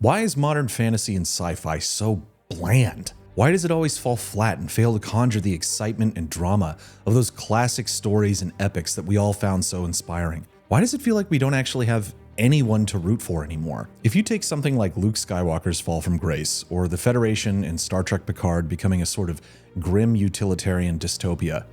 Why is modern fantasy and sci-fi so bland? Why does it always fall flat and fail to conjure the excitement and drama of those classic stories and epics that we all found so inspiring? Why does it feel like we don't actually have anyone to root for anymore? If you take something like Luke Skywalker's fall from grace, or the Federation in Star Trek Picard becoming a sort of grim utilitarian dystopia,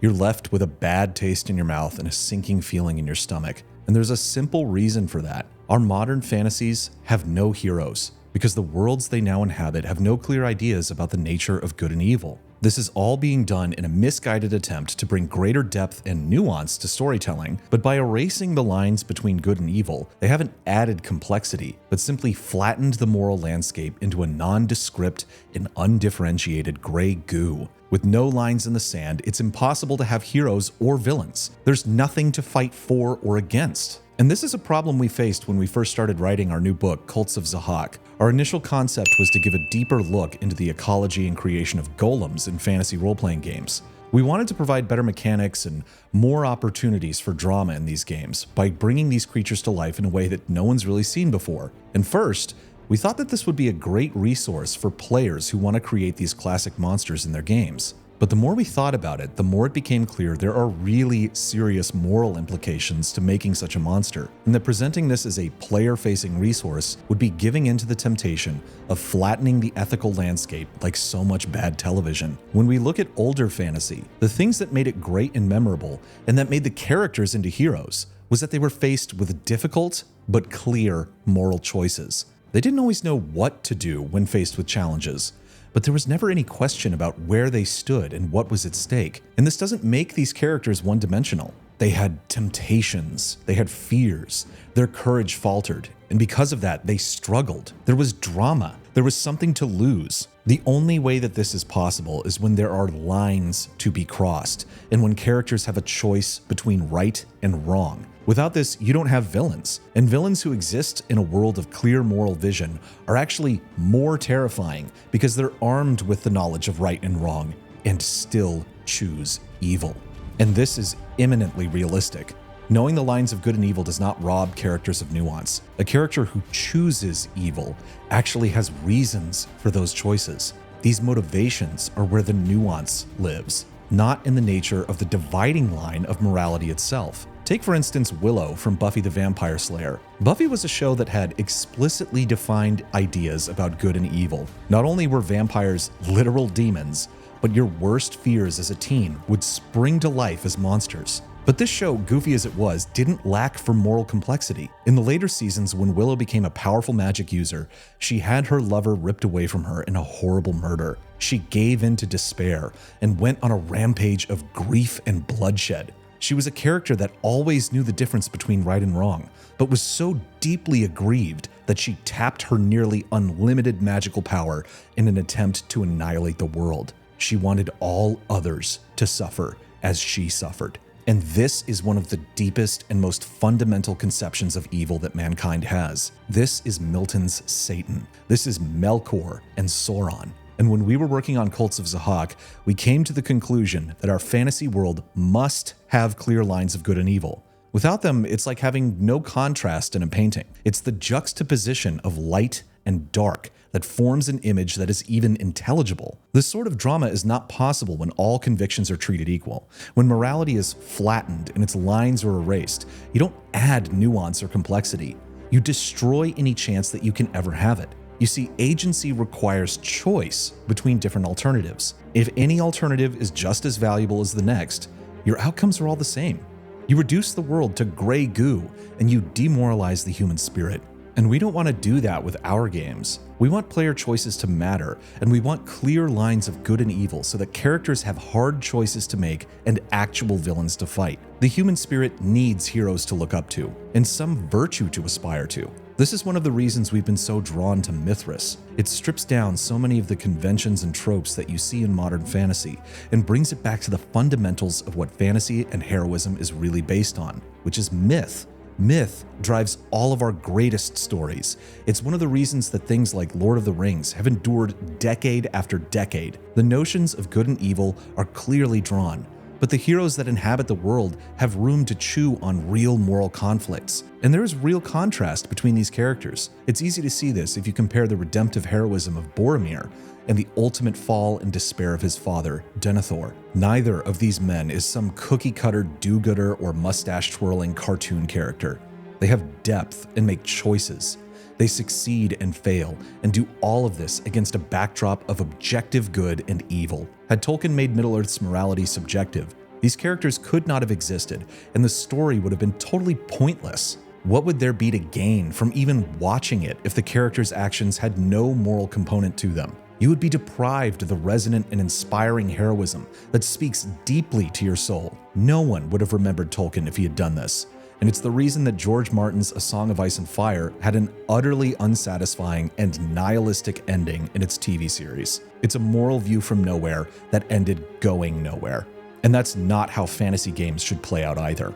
you're left with a bad taste in your mouth and a sinking feeling in your stomach. And there's a simple reason for that. Our modern fantasies have no heroes, because the worlds they now inhabit have no clear ideas about the nature of good and evil. This is all being done in a misguided attempt to bring greater depth and nuance to storytelling, but by erasing the lines between good and evil, they haven't added complexity, but simply flattened the moral landscape into a nondescript and undifferentiated gray goo. With no lines in the sand, it's impossible to have heroes or villains. There's nothing to fight for or against. And this is a problem we faced when we first started writing our new book, Cults of Zahak. Our initial concept was to give a deeper look into the ecology and creation of golems in fantasy role-playing games. We wanted to provide better mechanics and more opportunities for drama in these games by bringing these creatures to life in a way that no one's really seen before. And first, we thought that this would be a great resource for players who want to create these classic monsters in their games. But the more we thought about it, the more it became clear there are really serious moral implications to making such a monster, and that presenting this as a player-facing resource would be giving into the temptation of flattening the ethical landscape like so much bad television. When we look at older fantasy, the things that made it great and memorable, and that made the characters into heroes, was that they were faced with difficult but clear moral choices. They didn't always know what to do when faced with challenges, but there was never any question about where they stood and what was at stake. And this doesn't make these characters one-dimensional. They had temptations, they had fears, their courage faltered, and because of that, they struggled. There was drama, there was something to lose. The only way that this is possible is when there are lines to be crossed, and when characters have a choice between right and wrong. Without this, you don't have villains, and villains who exist in a world of clear moral vision are actually more terrifying because they're armed with the knowledge of right and wrong and still choose evil. And this is imminently realistic. Knowing the lines of good and evil does not rob characters of nuance. A character who chooses evil actually has reasons for those choices. These motivations are where the nuance lives, not in the nature of the dividing line of morality itself. Take, for instance, Willow from Buffy the Vampire Slayer. Buffy was a show that had explicitly defined ideas about good and evil. Not only were vampires literal demons, but your worst fears as a teen would spring to life as monsters. But this show, goofy as it was, didn't lack for moral complexity. In the later seasons, when Willow became a powerful magic user, she had her lover ripped away from her in a horrible murder. She gave in to despair and went on a rampage of grief and bloodshed. She was a character that always knew the difference between right and wrong, but was so deeply aggrieved that she tapped her nearly unlimited magical power in an attempt to annihilate the world. She wanted all others to suffer as she suffered. And this is one of the deepest and most fundamental conceptions of evil that mankind has. This is Milton's Satan. This is Melkor and Sauron. And when we were working on Cults of Zahak, we came to the conclusion that our fantasy world must have clear lines of good and evil. Without them, it's like having no contrast in a painting. It's the juxtaposition of light and dark that forms an image that is even intelligible. This sort of drama is not possible when all convictions are treated equal. When morality is flattened and its lines are erased, you don't add nuance or complexity. You destroy any chance that you can ever have it. You see, agency requires choice between different alternatives. If any alternative is just as valuable as the next, your outcomes are all the same. You reduce the world to gray goo, and you demoralize the human spirit. And we don't want to do that with our games. We want player choices to matter, and we want clear lines of good and evil so that characters have hard choices to make and actual villains to fight. The human spirit needs heroes to look up to, and some virtue to aspire to. This is one of the reasons we've been so drawn to mythras. It strips down so many of the conventions and tropes that you see in modern fantasy and brings it back to the fundamentals of what fantasy and heroism is really based on, which is myth. Myth drives all of our greatest stories. It's one of the reasons that things like Lord of the Rings have endured decade after decade. The notions of good and evil are clearly drawn. But the heroes that inhabit the world have room to chew on real moral conflicts. And there is real contrast between these characters. It's easy to see this if you compare the redemptive heroism of Boromir and the ultimate fall and despair of his father, Denethor. Neither of these men is some cookie-cutter do-gooder or mustache-twirling cartoon character. They have depth and make choices. They succeed and fail, and do all of this against a backdrop of objective good and evil. Had Tolkien made Middle-earth's morality subjective, these characters could not have existed, and the story would have been totally pointless. What would there be to gain from even watching it if the characters' actions had no moral component to them? You would be deprived of the resonant and inspiring heroism that speaks deeply to your soul. No one would have remembered Tolkien if he had done this. And it's the reason that George Martin's A Song of Ice and Fire had an utterly unsatisfying and nihilistic ending in its TV series. It's a moral view from nowhere that ended going nowhere. And that's not how fantasy games should play out either.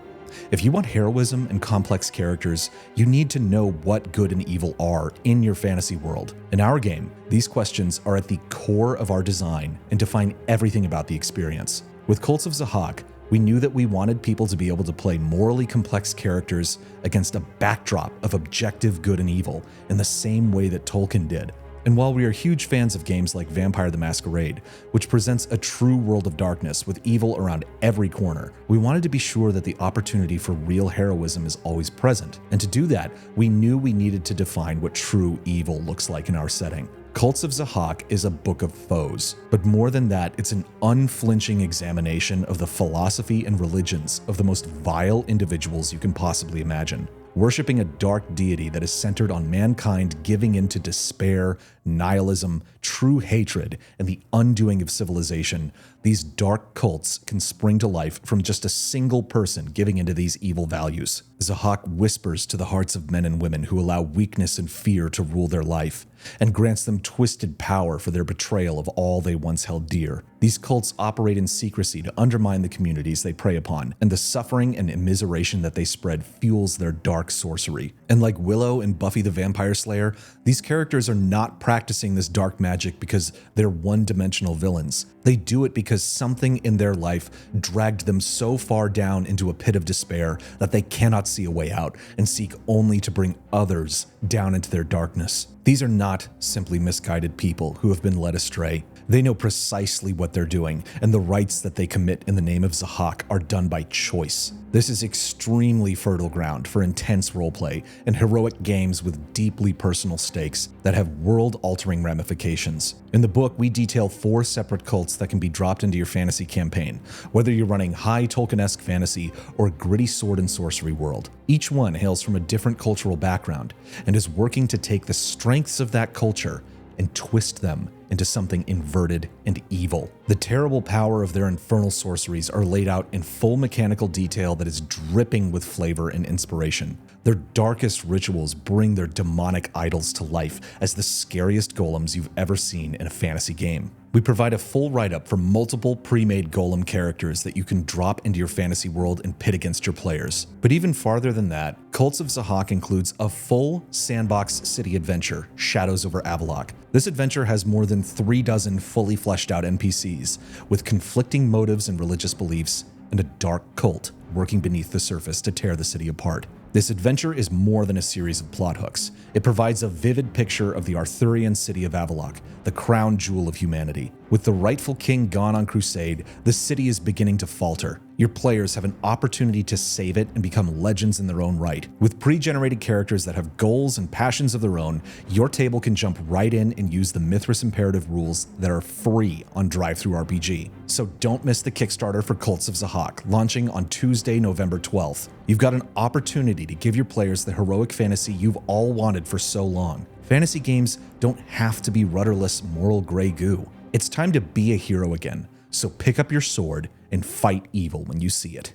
If you want heroism and complex characters, you need to know what good and evil are in your fantasy world. In our game, these questions are at the core of our design and define everything about the experience. With Cults of Zahak, we knew that we wanted people to be able to play morally complex characters against a backdrop of objective good and evil in the same way that Tolkien did. And while we are huge fans of games like Vampire the Masquerade, which presents a true world of darkness with evil around every corner, we wanted to be sure that the opportunity for real heroism is always present. And to do that, we knew we needed to define what true evil looks like in our setting. Cults of Zahak is a book of foes, but more than that, it's an unflinching examination of the philosophy and religions of the most vile individuals you can possibly imagine. Worshipping a dark deity that is centered on mankind giving in to despair, nihilism, true hatred, and the undoing of civilization, these dark cults can spring to life from just a single person giving into these evil values. Zahak whispers to the hearts of men and women who allow weakness and fear to rule their life, and grants them twisted power for their betrayal of all they once held dear. These cults operate in secrecy to undermine the communities they prey upon, and the suffering and immiseration that they spread fuels their dark sorcery. And like Willow and Buffy the Vampire Slayer, these characters are not practicing this dark magic because they're one-dimensional villains. They do it because something in their life dragged them so far down into a pit of despair that they cannot see a way out and seek only to bring others down into their darkness. These are not simply misguided people who have been led astray. They know precisely what they're doing, and the rites that they commit in the name of Zahak are done by choice. This is extremely fertile ground for intense roleplay and heroic games with deeply personal stakes that have world-altering ramifications. In the book, we detail 4 separate cults that can be dropped into your fantasy campaign, whether you're running high Tolkien-esque fantasy or gritty sword and sorcery world. Each one hails from a different cultural background and is working to take the strengths of that culture and twist them into something inverted and evil. The terrible power of their infernal sorceries are laid out in full mechanical detail that is dripping with flavor and inspiration. Their darkest rituals bring their demonic idols to life as the scariest golems you've ever seen in a fantasy game. We provide a full write-up for multiple pre-made golem characters that you can drop into your fantasy world and pit against your players. But even farther than that, Cults of Zahak includes a full sandbox city adventure, Shadows over Avalok. This adventure has more than 36 fully fleshed out NPCs with conflicting motives and religious beliefs, and a dark cult working beneath the surface to tear the city apart. This adventure is more than a series of plot hooks. It provides a vivid picture of the Arthurian city of Avalok, the crown jewel of humanity. With the rightful king gone on crusade, the city is beginning to falter. Your players have an opportunity to save it and become legends in their own right. With pre-generated characters that have goals and passions of their own, your table can jump right in and use the Mythras imperative rules that are free on DriveThruRPG. So don't miss the Kickstarter for Cults of Zahak, launching on Tuesday, November 12th. You've got an opportunity to give your players the heroic fantasy you've all wanted for so long. Fantasy games don't have to be rudderless moral gray goo. It's time to be a hero again, so pick up your sword and fight evil when you see it.